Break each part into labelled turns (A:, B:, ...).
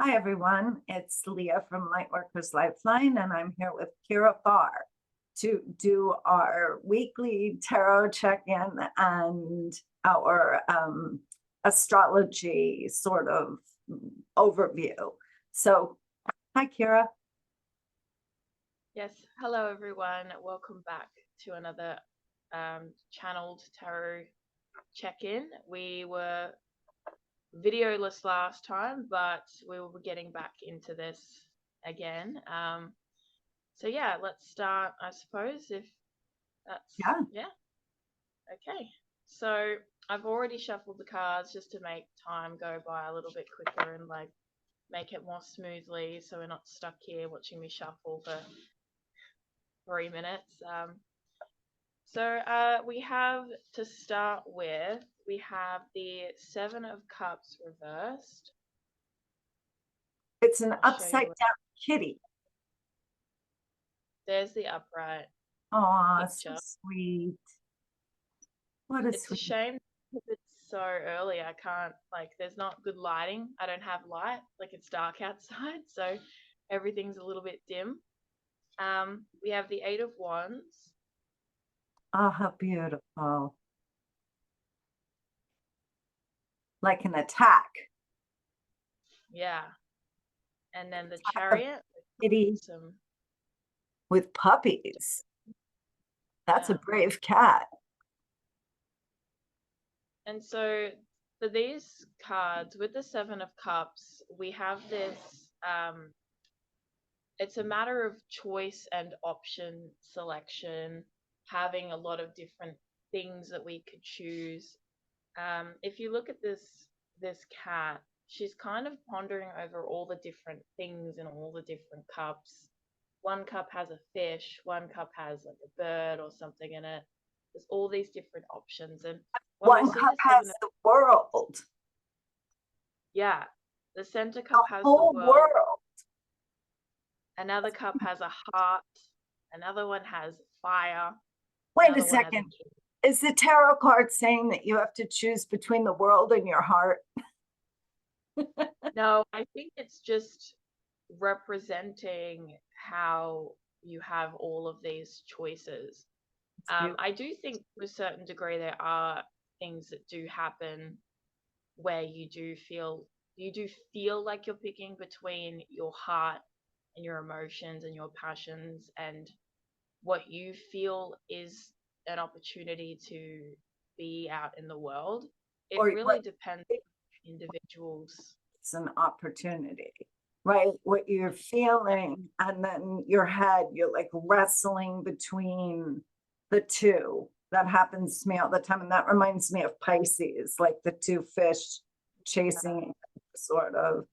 A: Hi, everyone. It's Leah from Lightworkers Lifeline, and I'm here with Kira Farr to do our weekly tarot check-in and our astrology sort of overview. So, hi, Kira.
B: Yes, hello everyone. Welcome back to another channeled tarot check-in. We were videoless last time, but we will be getting back into this again. So yeah, let's start, I suppose, if that's
A: Yeah.
B: Okay. So I've already shuffled the cards just to make time go by a little bit quicker and like make it more smoothly so we're not stuck here watching me shuffle for 3 minutes. So we have to start with, we have the Seven of Cups reversed.
A: It's an
B: I'll show
A: upside
B: you.
A: down kitty.
B: There's the upright
A: Oh, so
B: picture.
A: sweet. What a
B: It's a
A: sweet.
B: shame because it's so early. I can't, like, there's not good lighting. I don't have light. Like, it's dark outside, so everything's a little bit dim. We have the Eight of Wands.
A: Oh, how beautiful. Like an attack.
B: Yeah. And then the
A: A
B: Chariot.
A: kitty
B: Some,
A: with puppies. That's a
B: yeah.
A: brave cat.
B: And so for these cards with the Seven of Cups, we have this it's a matter of choice and option selection, having a lot of different things that we could choose. If you look at this cat, she's kind of pondering over all the different things in all the different cups. One cup has a fish, one cup has like a bird or something in it. There's all these different options. And when we
A: One
B: see
A: cup
B: the
A: has
B: seven of,
A: the world,
B: yeah, the center
A: the
B: cup has the
A: whole
B: world,
A: world.
B: another cup has a heart, another one has fire,
A: Wait a
B: another one has a
A: second.
B: key.
A: Is the tarot card saying that you have to choose between the world and your heart?
B: No, I think it's just representing how you have all of these choices.
A: It's beautiful.
B: I do think to a certain degree there are things that do happen where you do feel like you're picking between your heart and your emotions and your passions and what you feel is an opportunity to be out in the world. It
A: Or what
B: really depends on individuals.
A: it's an opportunity, right? What you're feeling, and then your head, you're like wrestling between the two. That happens to me all the time. And that reminds me of Pisces, like the two fish chasing, sort of.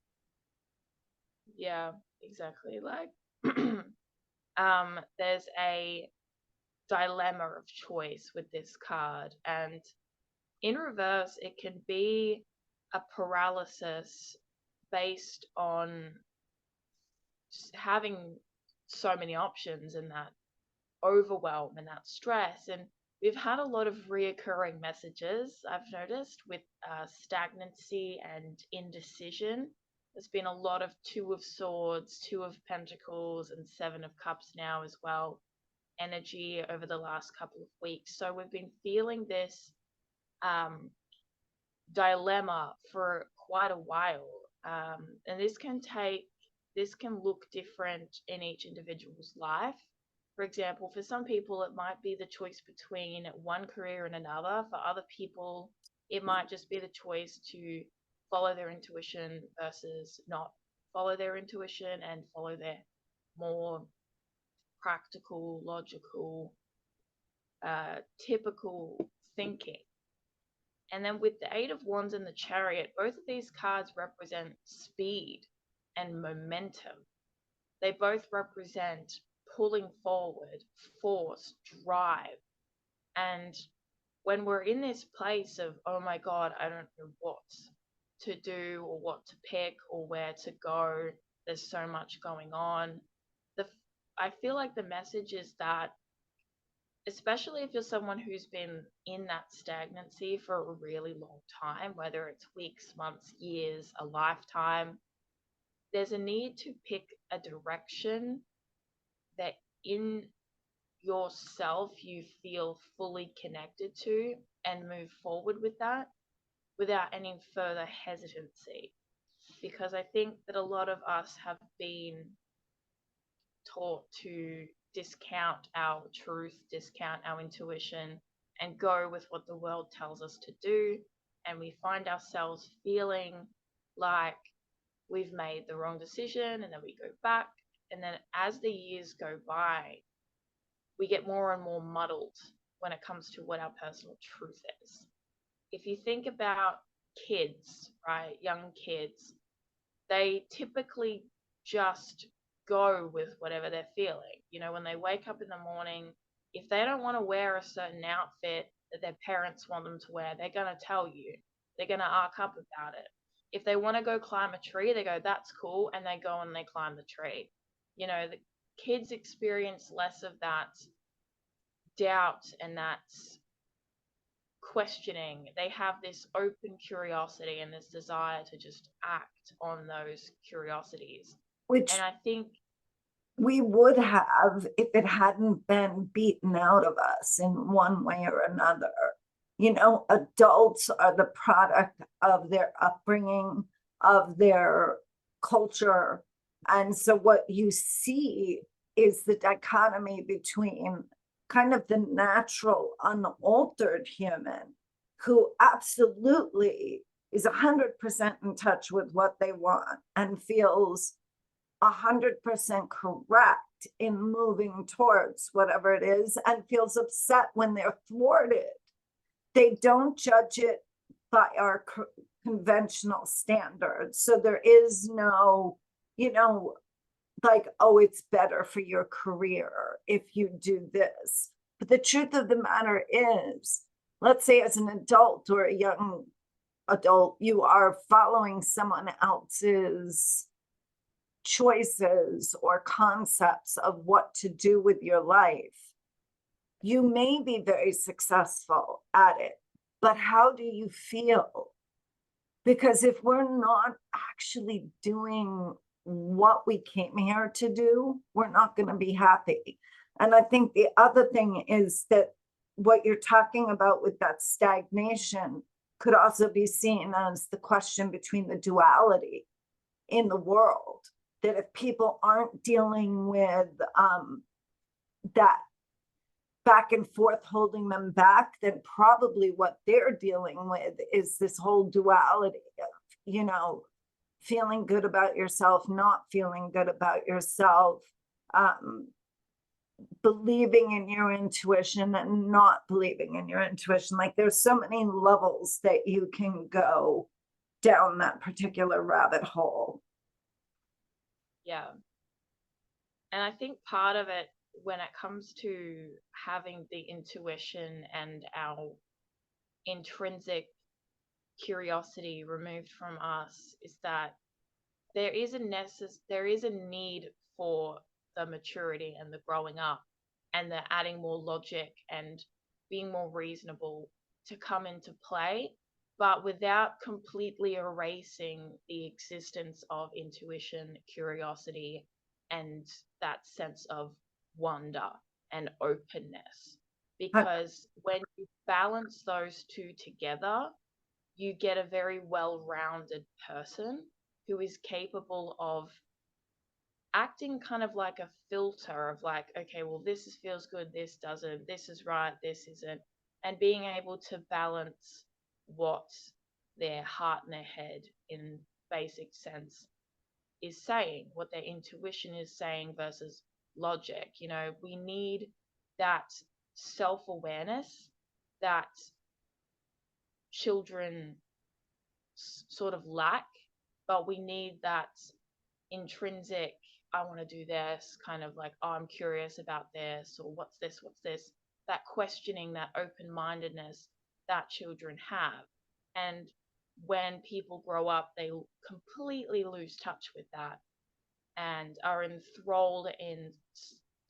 B: Yeah, exactly. Like there's a dilemma of choice with this card, and in reverse it can be a paralysis based on having so many options and that overwhelm and that stress. And we've had a lot of reoccurring messages, I've noticed, with stagnancy and indecision. There's been a lot of Two of Swords, Two of Pentacles, and Seven of Cups now as well, energy over the last couple of weeks. So we've been feeling this um, dilemma for quite a while. And this can look different in each individual's life. For example, for some people, it might be the choice between one career and another. For other people, it might just be the choice to follow their intuition versus not follow their intuition and follow their more practical, logical, typical thinking. And then with the Eight of Wands and the Chariot, both of these cards represent speed and momentum. They both represent pulling forward, force, drive. And when we're in this place of, oh my God, I don't know what to do or what to pick or where to go, there's so much going on. The, I feel like the message is that especially if you're someone who's been in that stagnancy for a really long time, whether it's weeks, months, years, a lifetime, there's a need to pick a direction that in yourself you feel fully connected to and move forward with that without any further hesitancy. Because I think that a lot of us have been taught to discount our truth, discount our intuition, and go with what the world tells us to do. And we find ourselves feeling like we've made the wrong decision, and then we go back. And then as the years go by, we get more and more muddled when it comes to what our personal truth is. If you think about kids, right, young kids, they typically just go with whatever they're feeling. You know, when they wake up in the morning, if they don't want to wear a certain outfit that their parents want them to wear, they're going to tell you. They're going to arc up about it. If they want to go climb a tree, they go, that's cool. And they go and they climb the tree. You know, the kids experience less of that doubt and that questioning. They have this open curiosity and this desire to just act on those curiosities.
A: which
B: And I think,
A: we would have if it hadn't been beaten out of us in one way or another. You know, adults are the product of their upbringing, of their culture. And so what you see is the dichotomy between kind of the natural, unaltered human who absolutely is 100% in touch with what they want and feels 100% correct in moving towards whatever it is and feels upset when they're thwarted. They don't judge it by our conventional standards. So there is no, you know, like, oh, it's better for your career if you do this. But the truth of the matter is, let's say as an adult or a young adult, you are following someone else's choices or concepts of what to do with your life. You may be very successful at it, but how do you feel? Because if we're not actually doing what we came here to do, we're not going to be happy. And I think the other thing is that what you're talking about with that stagnation could also be seen as the question between the duality in the world. That if people aren't dealing with that back and forth holding them back, then probably what they're dealing with is this whole duality of, you know, feeling good about yourself, not feeling good about yourself, believing in your intuition and not believing in your intuition. Like there's so many levels that you can go down that particular rabbit hole.
B: yeah. And I think part of it, when it comes to having the intuition and our intrinsic curiosity removed from us, is that there is a need for the maturity and the growing up and the adding more logic and being more reasonable to come into play, but without completely erasing the existence of intuition, curiosity, and that sense of wonder and openness. Because when you balance those two together, you get a very well-rounded person who is capable of acting kind of like a filter of like, okay, well, feels good, this doesn't, this is right, this isn't, and being able to balance what their heart and their head in basic sense is saying, what their intuition is saying versus logic. You know, we need that self-awareness that children sort of lack, but we need that intrinsic, I want to do this, kind of like, oh, I'm curious about this, or what's this, that questioning, that open-mindedness that children have. And when people grow up, they completely lose touch with that and are enthralled in,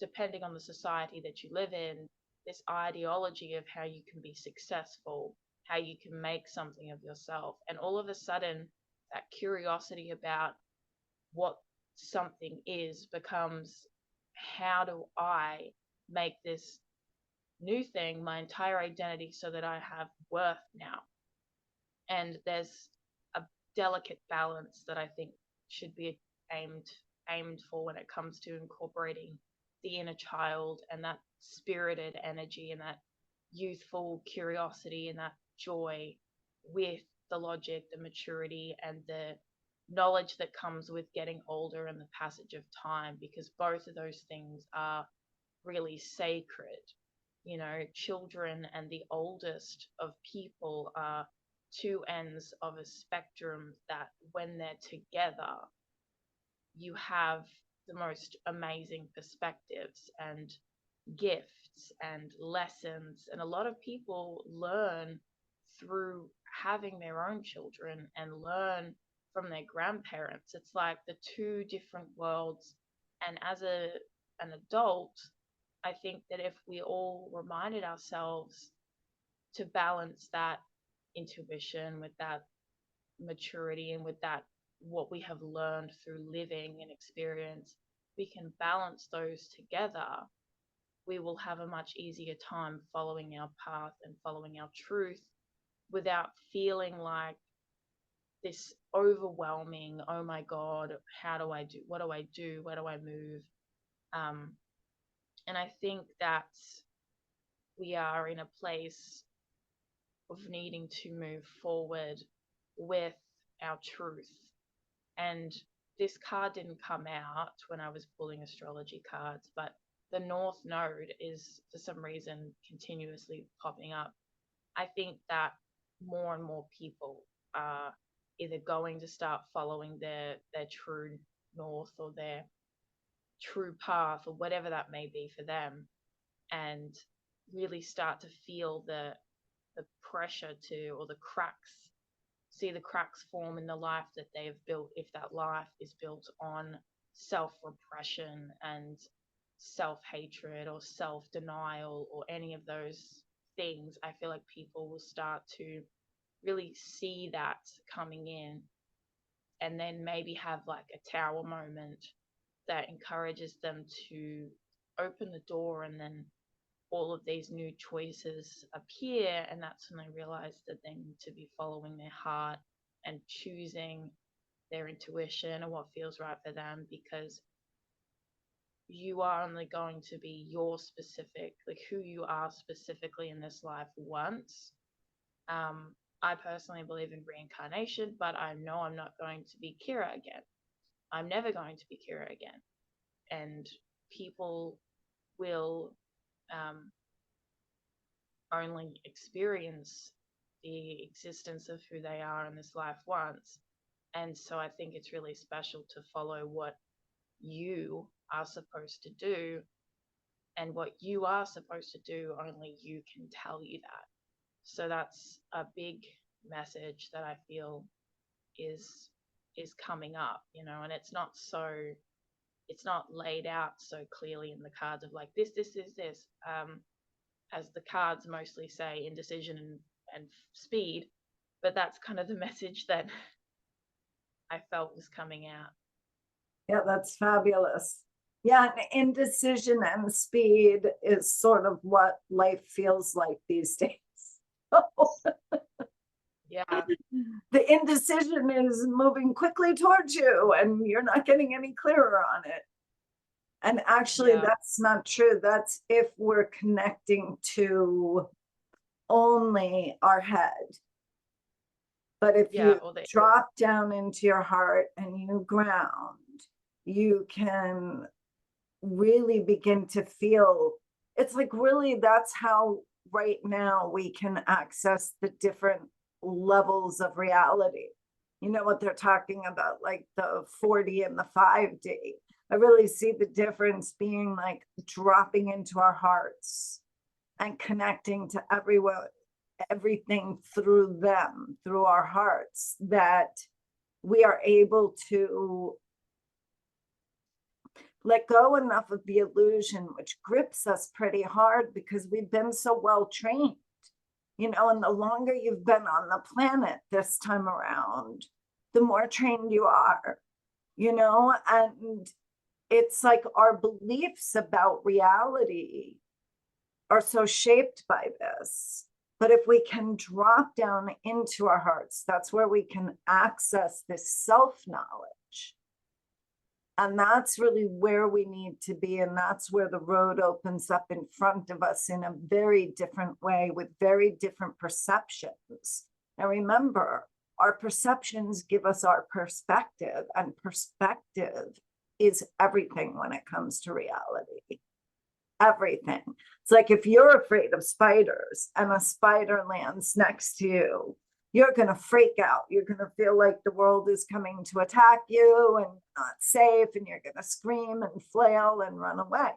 B: depending on the society that you live in, this ideology of how you can be successful, how you can make something of yourself. And all of a sudden, that curiosity about what something is becomes, how do I make this new thing my entire identity so that I have worth now? And there's a delicate balance that I think should be aimed for when it comes to incorporating the inner child and that spirited energy and that youthful curiosity and that joy with the logic, the maturity, and the knowledge that comes with getting older and the passage of time, because both of those things are really sacred. You know, children and the oldest of people are two ends of a spectrum that, when they're together, you have the most amazing perspectives and gifts and lessons. And a lot of people learn through having their own children and learn from their grandparents. It's like the two different worlds. And as an adult, I think that if we all reminded ourselves to balance that intuition with that maturity and with that what we have learned through living and experience, we can balance those together, we will have a much easier time following our path and following our truth without feeling like this overwhelming, oh my God, how do I do? What do I do? Where do I move? And I think that we are in a place of needing to move forward with our truth. And this card didn't come out when I was pulling astrology cards, but the North Node is, for some reason, continuously popping up. I think that more and more people are either going to start following their true north or their true path or whatever that may be for them, and really start to feel the pressure to, or the cracks, see the cracks form in the life that they have built, if that life is built on self-repression and self-hatred or self-denial or any of those things. I feel like people will start to really see that coming in, and then maybe have like a tower moment that encourages them to open the door, and then all of these new choices appear, and that's when they realize that they need to be following their heart and choosing their intuition and what feels right for them, because you are only going to be your specific, like who you are specifically in this life once. I personally believe in reincarnation, but I know I'm not going to be Kira again. I'm never going to be Kira again. And people will only experience the existence of who they are in this life once. And so I think it's really special to follow what you are supposed to do, and what you are supposed to do, only you can tell you that. So that's a big message that I feel is coming up, you know, and it's not laid out so clearly in the cards of like this, as the cards mostly say, indecision and speed, but that's kind of the message that I felt was coming out.
A: Yeah, that's fabulous. Yeah, indecision and speed is sort of what life feels like these days.
B: Yeah.
A: The indecision is moving quickly towards you and you're not getting any clearer on it. And actually, that's not true. That's if we're connecting to only our head. But if you drop down into your heart and you ground, you can really begin to feel, it's like really that's how right now we can access the different levels of reality. You know what they're talking about, like the 40 and the 5D. I really see the difference being like dropping into our hearts and connecting to everything through them, through our hearts, that we are able to let go enough of the illusion, which grips us pretty hard because we've been so well trained, you know, and the longer you've been on the planet this time around, the more trained you are. you know, and it's like our beliefs about reality are so shaped by this. But if we can drop down into our hearts, that's where we can access this self-knowledge. And that's really where we need to be. And that's where the road opens up in front of us in a very different way with very different perceptions. Now, remember, our perceptions give us our perspective, and perspective is everything when it comes to reality. Everything. It's like if you're afraid of spiders and a spider lands next to you, you're going to freak out. You're going to feel like the world is coming to attack you and not safe, and you're going to scream and flail and run away.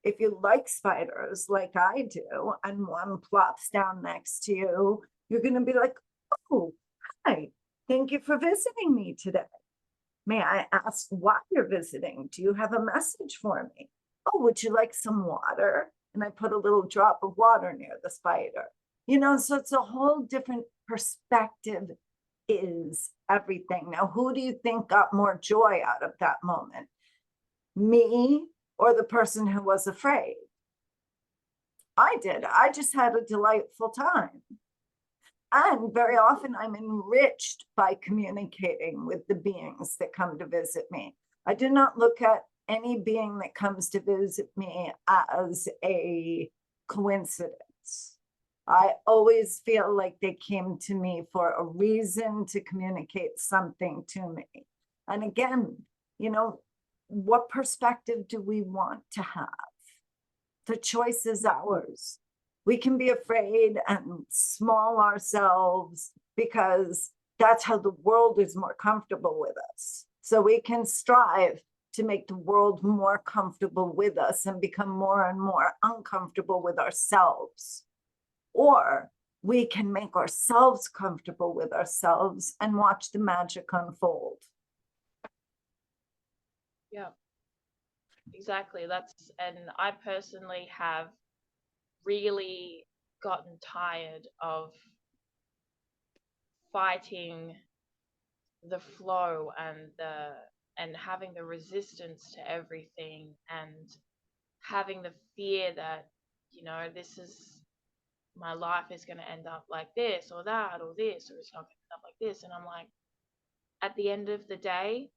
A: If you like spiders like I do, and one plops down next to you, you're going to be like, oh, hi, thank you for visiting me today. May I ask why you're visiting? Do you have a message for me? Oh, would you like some water? And I put a little drop of water near the spider. You know, so it's a whole different perspective is everything. Now, who do you think got more joy out of that moment? Me or the person who was afraid? I did. I just had a delightful time. And very often I'm enriched by communicating with the beings that come to visit me. I do not look at any being that comes to visit me as a coincidence. I always feel like they came to me for a reason to communicate something to me. And again, you know, what perspective do we want to have? The choice is ours. We can be afraid and small ourselves because that's how the world is more comfortable with us. So we can strive to make the world more comfortable with us and become more and more uncomfortable with ourselves. Or we can make ourselves comfortable with ourselves and watch the magic unfold.
B: Yeah, exactly. And I personally have really gotten tired of fighting the flow and having the resistance to everything, and having the fear that, you know, this is my life is going to end up like this or that or this, or it's not going to end up like this. And I'm like, at the end of the day,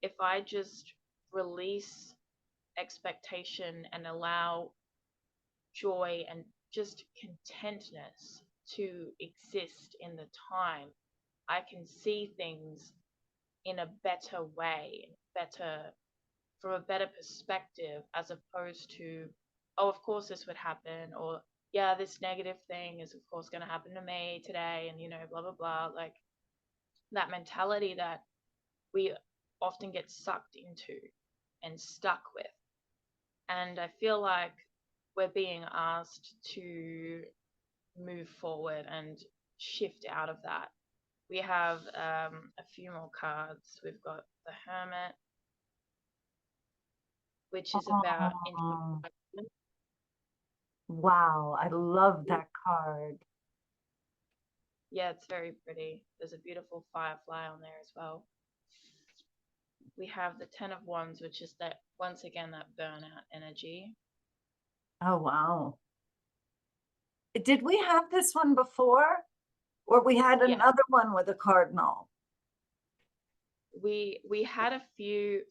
B: if I just release expectation and allow joy and just contentness to exist in the time, I can see things in a better way, from a better perspective, as opposed to, oh, of course this would happen, or yeah, this negative thing is of course going to happen to me today, and you know, blah blah blah. Like that mentality that we often get sucked into and stuck with. And I feel like we're being asked to move forward and shift out of that. We have a few more cards. We've got the Hermit, which is about
A: Oh,
B: introspection.
A: wow, I love that card.
B: Yeah, it's very pretty. There's a beautiful firefly on there as well. We have the Ten of Wands, which is that, once again, that burnout energy.
A: Oh, wow. Did we have this one before? Or we had
B: Yeah,
A: another one with a cardinal?
B: we had a few.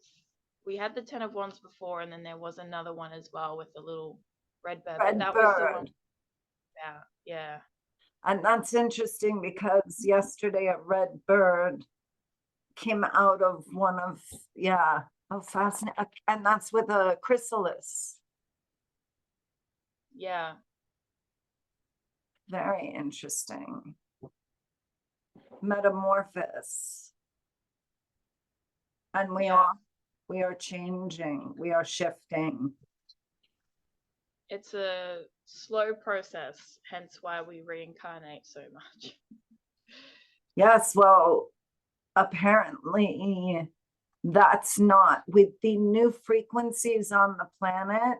B: We had the Ten of Wands before, and then there was another one as well with the little red bird. But
A: Red
B: that was the one.
A: bird.
B: Yeah.
A: And that's interesting because yesterday a red bird came out of one of, yeah, oh, fascinating. And that's with a chrysalis.
B: Yeah.
A: Very interesting. Metamorphosis. And we are changing, we are shifting.
B: It's a slow process, hence why we reincarnate so much.
A: Yes, well, apparently that's not with the new frequencies on the planet.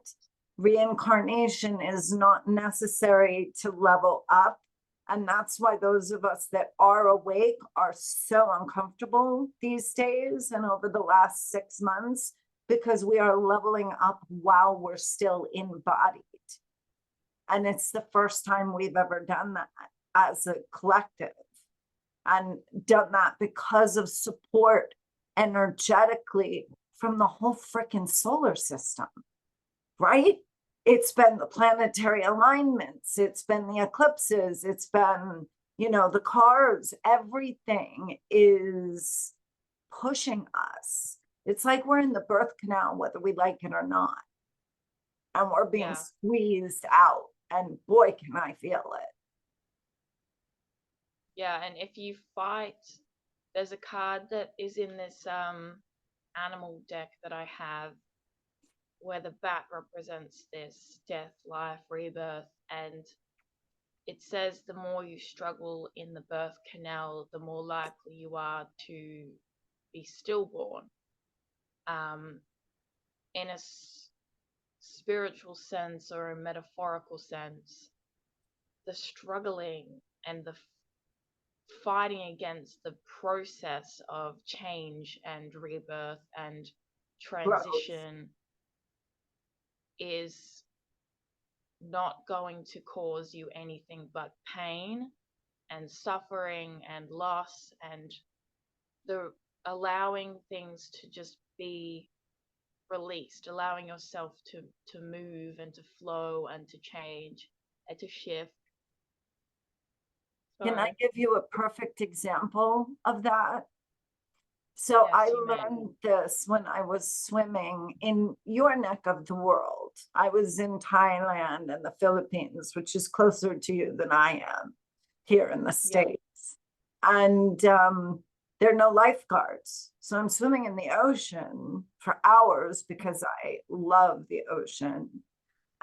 A: Reincarnation is not necessary to level up. And that's why those of us that are awake are so uncomfortable these days and over the last 6 months, because we are leveling up while we're still embodied. And it's the first time we've ever done that as a collective, and done that because of support energetically from the whole freaking solar system, right? It's been the planetary alignments, it's been the eclipses, it's been, the cars, everything is pushing us. It's like we're in the birth canal, whether we like it or not. And we're being squeezed out. And boy, can I feel it.
B: Yeah, and if you fight, there's a card that is in this animal deck that I have, where the bat represents this death, life, rebirth, and it says the more you struggle in the birth canal, the more likely you are to be stillborn. In a spiritual sense or a metaphorical sense, the struggling and the fighting against the process of change and rebirth and transition is not going to cause you anything but pain and suffering and loss, and the allowing things to just be released, allowing yourself to move and to flow and to change and to shift.
A: Can I give you a perfect example of that? So
B: Yes,
A: I
B: you may.
A: learned this when I was swimming in your neck of the world. I was in Thailand and the Philippines, which is closer to you than I am here in the States. And there are no lifeguards. So I'm swimming in the ocean for hours because I love the ocean.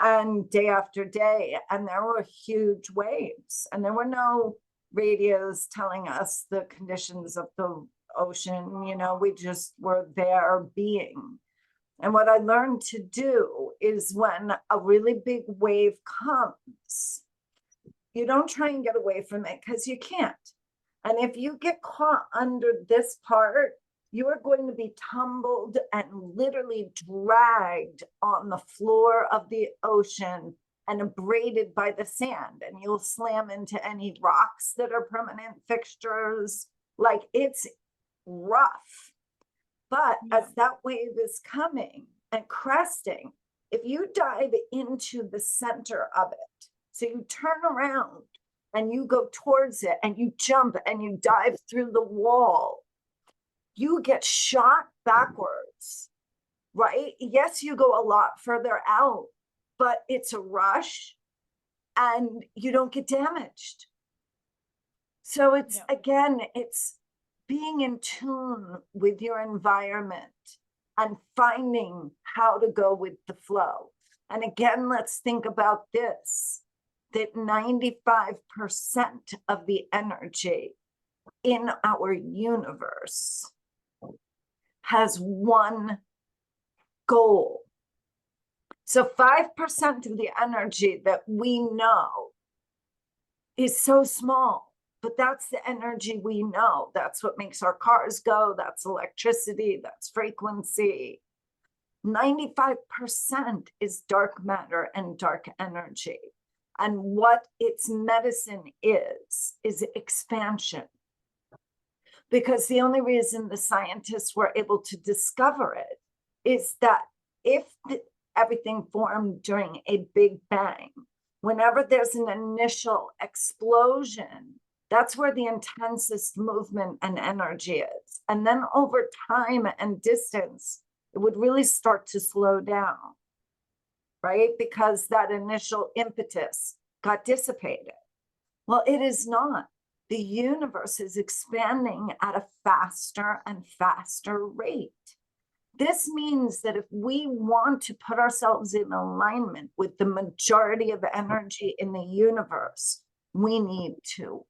A: And day after day, and there were huge waves, and there were no radios telling us the conditions of the ocean. We just were there being. And what I learned to do is when a really big wave comes, you don't try and get away from it, because you can't. And if you get caught under this part, you are going to be tumbled and literally dragged on the floor of the ocean and abraded by the sand, and you'll slam into any rocks that are permanent fixtures. Like, it's rough. But as that wave is coming and cresting, if you dive into the center of it, so you turn around and you go towards it and you jump and you dive through the wall, you get shot backwards, right? Yes, you go a lot further out, but it's a rush and you don't get damaged. So it's, again, it's being in tune with your environment and finding how to go with the flow. And again, let's think about this, that 95% of the energy in our universe has one goal. So 5% of the energy that we know is so small, but that's the energy we know. That's what makes our cars go. That's electricity, that's frequency. 95% is dark matter and dark energy. And what its medicine is expansion. Because the only reason the scientists were able to discover it is that if everything formed during a big bang, whenever there's an initial explosion, that's where the intensest movement and energy is. And then over time and distance, it would really start to slow down, right? Because that initial impetus got dissipated. Well, it is not. The universe is expanding at a faster and faster rate. This means that if we want to put ourselves in alignment with the majority of energy in the universe, we need to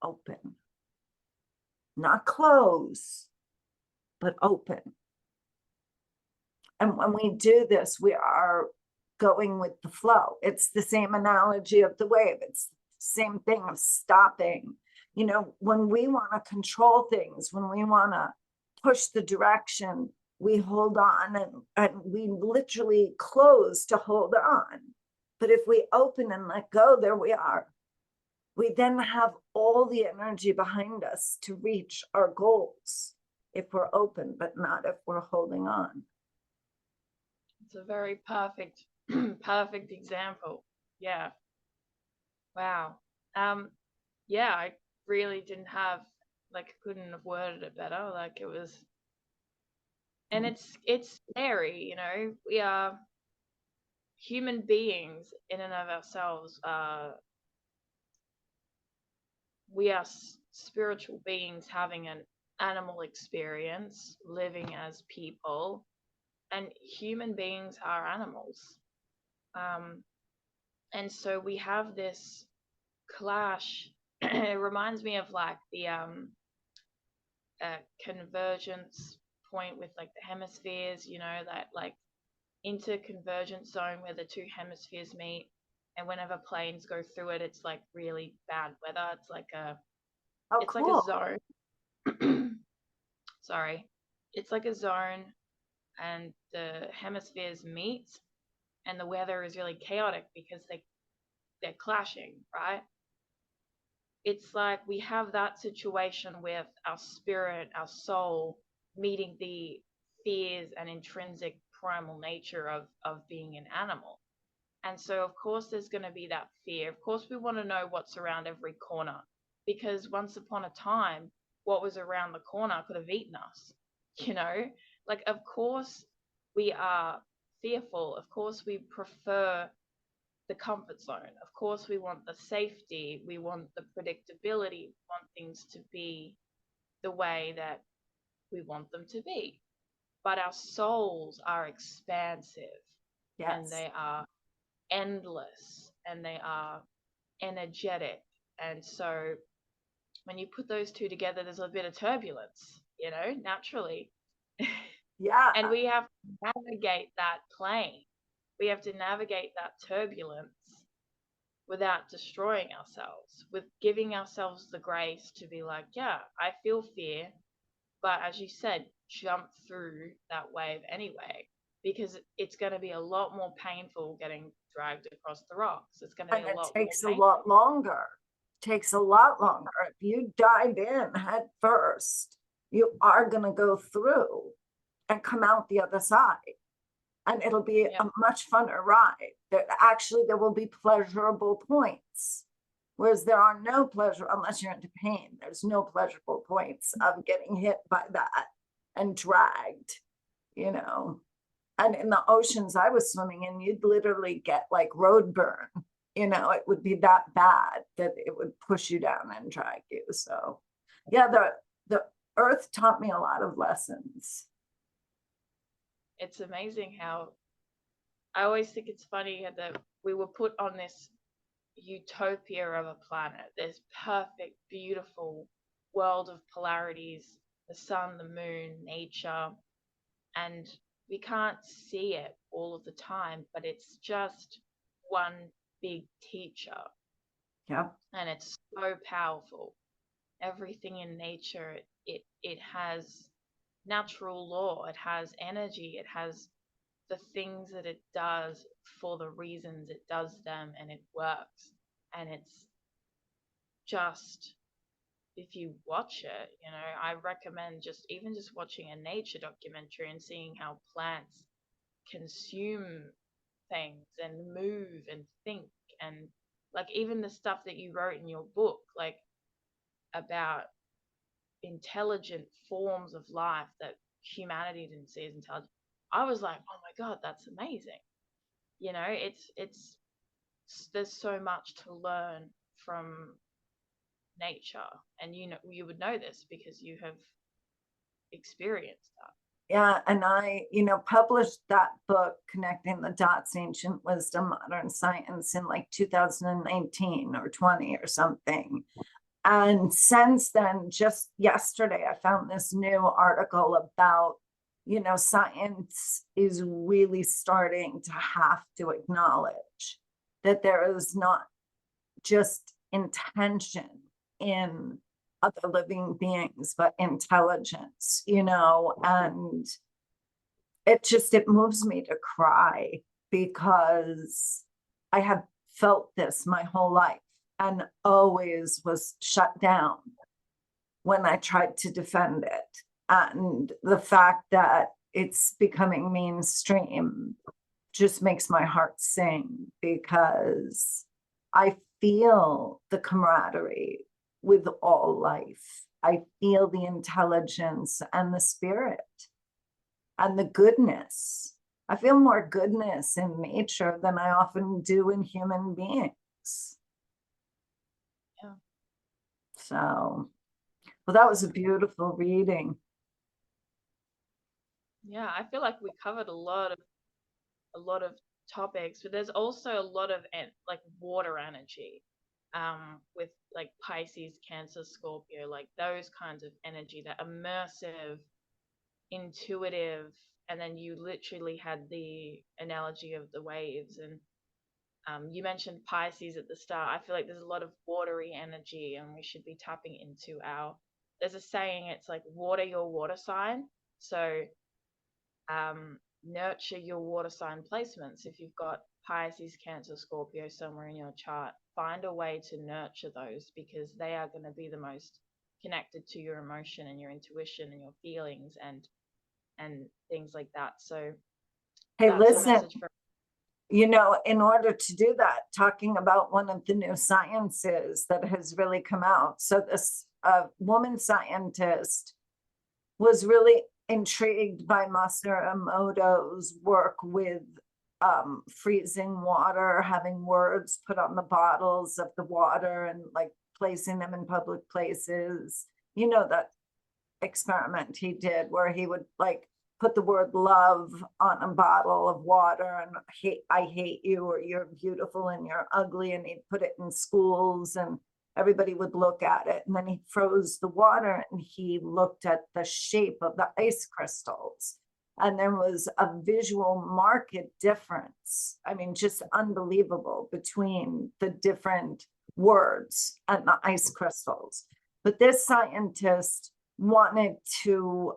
A: open. Not close, but open. And when we do this, we are going with the flow. It's the same analogy of the wave. It's Same thing of stopping. You know, when we want to control things, when we want to push the direction, we hold on and we literally close to hold on. But if we open and let go, there we are. We then have all the energy behind us to reach our goals if we're open, but not if we're holding on.
B: It's a very perfect, perfect example. Yeah. Wow. Yeah, I really didn't have, like, couldn't have worded it better. Like, it was, and it's scary, you know. We are human beings in and of ourselves. We are spiritual beings having an animal experience, living as people, and human beings are animals. And so we have this clash. It reminds me of like the convergence point with like the hemispheres, you know, that like interconvergence zone where the two hemispheres meet, and whenever planes go through it, it's like really bad weather. It's like a
A: Oh,
B: it's like a
A: cool.
B: zone. Sorry, it's like a zone, and the hemispheres meet, and the weather is really chaotic because they're clashing, right? It's like we have that situation with our spirit, our soul meeting the fears and intrinsic primal nature of being an animal. And so, of course, there's going to be that fear. Of course, we want to know what's around every corner, because once upon a time, what was around the corner could have eaten us, you know? Like, of course, we are fearful. Of course, we prefer the comfort zone. Of course, we want the safety, we want the predictability, we want things to be the way that we want them to be. But our souls are expansive, and
A: Yes.
B: they are endless, and they are energetic. And so when you put those two together, there's a bit of turbulence, you know, naturally.
A: Yeah.
B: And we have to navigate that plane. We have to navigate that turbulence without destroying ourselves, with giving ourselves the grace to be like, yeah, I feel fear, but as you said, jump through that wave anyway, because it's going to be a lot more painful getting dragged across the rocks. It's going to be
A: And
B: a
A: it
B: lot
A: takes a
B: more
A: lot longer. Takes a lot longer. If you dive in head first, you are going to go through and come out the other side. And it'll be
B: yeah.
A: a much funner ride. There will be pleasurable points. Whereas there are no pleasure, unless you're into pain, there's no pleasurable points of getting hit by that and dragged, you know. And in the oceans I was swimming in, you'd literally get like road burn. You know, it would be that bad that it would push you down and drag you. So yeah, the earth taught me a lot of lessons.
B: It's amazing how I always think it's funny that we were put on this utopia of a planet, this perfect, beautiful world of polarities, the sun, the moon, nature, and we can't see it all of the time, but it's just one big teacher.
A: Yeah.
B: And it's so powerful. Everything in nature, it has natural law, it has energy, it has the things that it does for the reasons it does them, and it works. And it's just, if you watch it, you know, I recommend just watching a nature documentary and seeing how plants consume things and move and think, and like even the stuff that you wrote in your book, like about intelligent forms of life that humanity didn't see as intelligent. I was like, oh my God, that's amazing. You know, it's there's so much to learn from nature, and you know, you would know this because you have experienced that.
A: Yeah, and I, published that book, Connecting the Dots, Ancient Wisdom, Modern Science, in like 2019 or 20 or something. And since then, just yesterday, I found this new article about, science is really starting to have to acknowledge that there is not just intention in other living beings, but intelligence, you know, and it moves me to cry because I have felt this my whole life and always was shut down when I tried to defend it. And the fact that it's becoming mainstream just makes my heart sing, because I feel the camaraderie with all life. I feel the intelligence and the spirit and the goodness. I feel more goodness in nature than I often do in human beings.
B: Yeah.
A: So, well, that was a beautiful reading.
B: Yeah, I feel like we covered a lot of topics, but there's also a lot of like water energy, with like Pisces, Cancer, Scorpio, like those kinds of energy, that immersive, intuitive, and then you literally had the analogy of the waves, and you mentioned Pisces at the start. I feel like there's a lot of watery energy, and we should be tapping into there's a saying, it's like water your water sign. So nurture your water sign placements. If you've got Pisces, Cancer, Scorpio somewhere in your chart, find a way to nurture those, because they are going to be the most connected to your emotion and your intuition and your feelings and things like that. So
A: Hey,
B: that's a
A: listen,
B: message for
A: you know, in order to do that, talking about one of the new sciences that has really come out. So this woman scientist was really intrigued by Master Emoto's work with freezing water, having words put on the bottles of the water and like placing them in public places. You know, that experiment he did where he would like put the word love on a bottle of water and I hate you, or you're beautiful and you're ugly, and he'd put it in schools and everybody would look at it, and then he froze the water and he looked at the shape of the ice crystals, and there was a visual market difference, I mean just unbelievable, between the different words and the ice crystals. But this scientist wanted to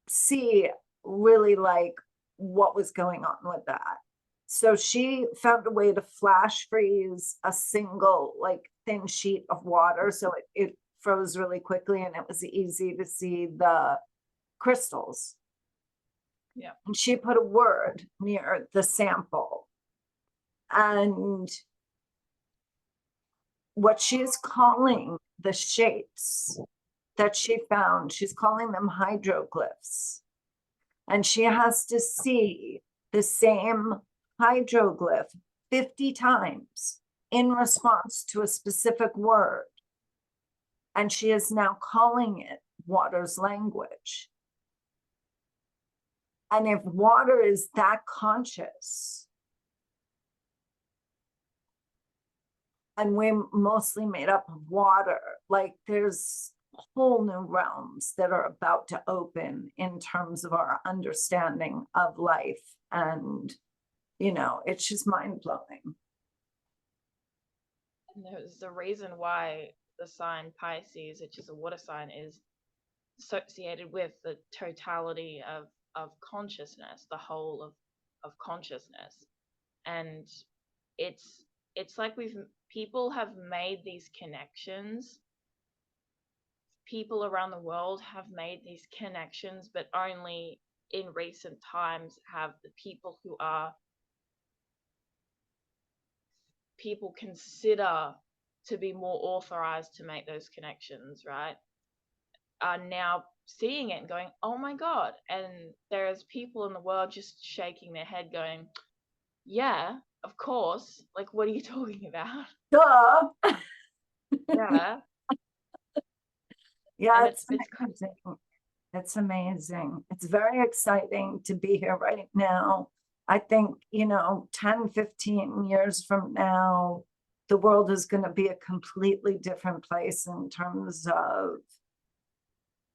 A: see really like what was going on with that. So she found a way to flash freeze a single like thin sheet of water, so it froze really quickly and it was easy to see the crystals.
B: Yeah.
A: And she put a word near the sample, and what she's calling the shapes that she found, she's calling them hydroglyphs. And she has to see the same hydroglyph 50 times in response to a specific word. And she is now calling it water's language. And if water is that conscious, and we're mostly made up of water, like there's whole new realms that are about to open in terms of our understanding of life. And, you know, it's just mind-blowing.
B: And there's the reason why the sign Pisces, which is a water sign, is associated with the totality of consciousness, the whole of consciousness. And it's like people have made these connections. People around the world have made these connections, but only in recent times have the people who are people consider to be more authorized to make those connections, right, are now seeing it and going, oh my God. And there's people in the world just shaking their head going, yeah, of course. Like, what are you talking about?
A: Duh.
B: Yeah.
A: Yeah,
B: And
A: it's amazing. It's amazing. It's very exciting to be here right now. I think, you know, 10, 15 years from now, the world is going to be a completely different place in terms of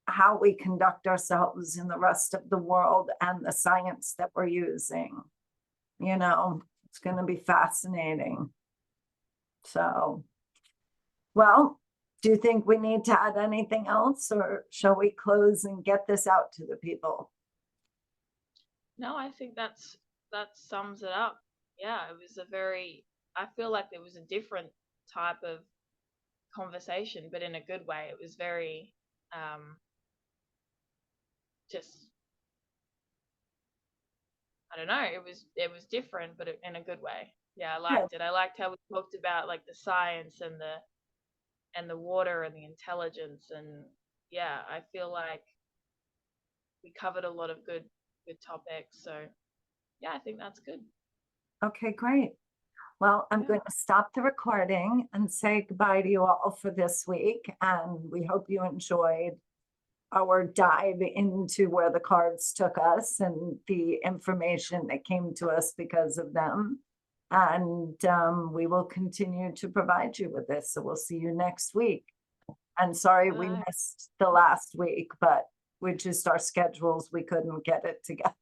A: how we conduct ourselves in the rest of the world and the science that we're using. You know, it's going to be fascinating. So Well, do you think we need to add anything else, or shall we close and get this out to the people?
B: No, I think that sums it up. Yeah, it was a very, I feel like it was a different type of conversation, but in a good way. It was very just, I don't know, it was different, but in a good way. Yeah, I
A: Good.
B: liked it. I liked how we talked about like the science and the water and the intelligence, and yeah, I feel like we covered a lot of good topics. So yeah, I think that's good.
A: Okay, great. Well, I'm
B: Yeah.
A: going to stop the recording and say goodbye to you all for this week. And we hope you enjoyed our dive into where the cards took us and the information that came to us because of them. And we will continue to provide you with this. So we'll see you next week. And sorry we
B: Bye.
A: missed the last week, but we just our schedules, we couldn't get it together.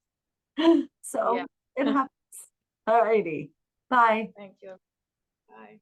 B: Yeah.
A: So it happens. All righty. Bye.
B: Thank you. Bye.